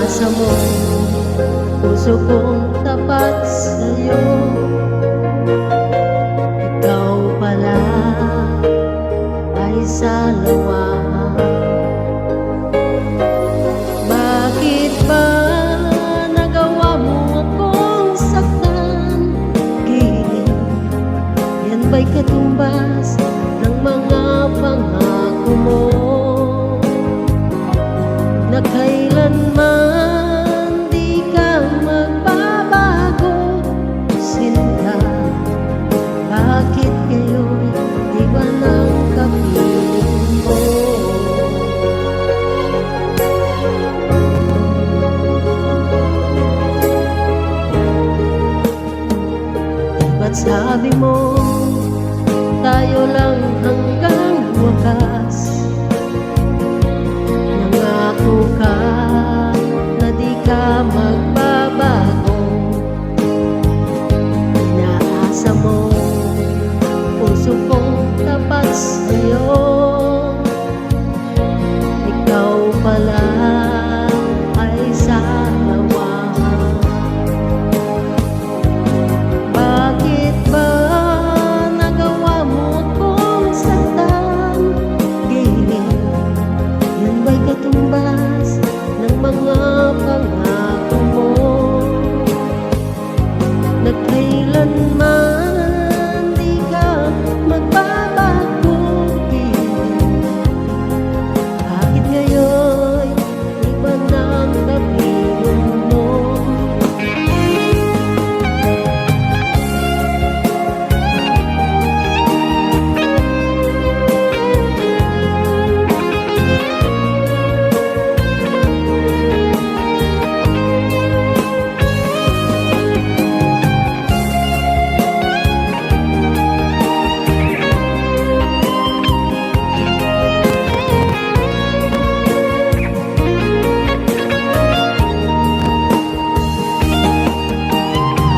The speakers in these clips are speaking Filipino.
Inaasa mo puso kong tapat sa'yo. Ikaw pala ay salawaan. Bakit ba nagawa mo akong saktan? Giliw, yan ba'y katumbas ng mga pangako mo na kailanman di ka magbabago? Sinta, bakit ngayon iba ng kapiling mo? Ba't sabi mo tayo lang hanggang wakas? Nangako ka na di ka magbabago. Inaasa mo puso kong tapat sa'yo. Ikaw pala ay salawaan. Bakit ba nagawa mo akong saktan? Giliw, yan ba'y katumbas ng mga pangako mo na kailanman di ka magbabago? Bakit ngayon iba ng kapiling mo?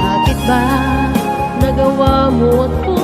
Bakit ba nagawa mo ako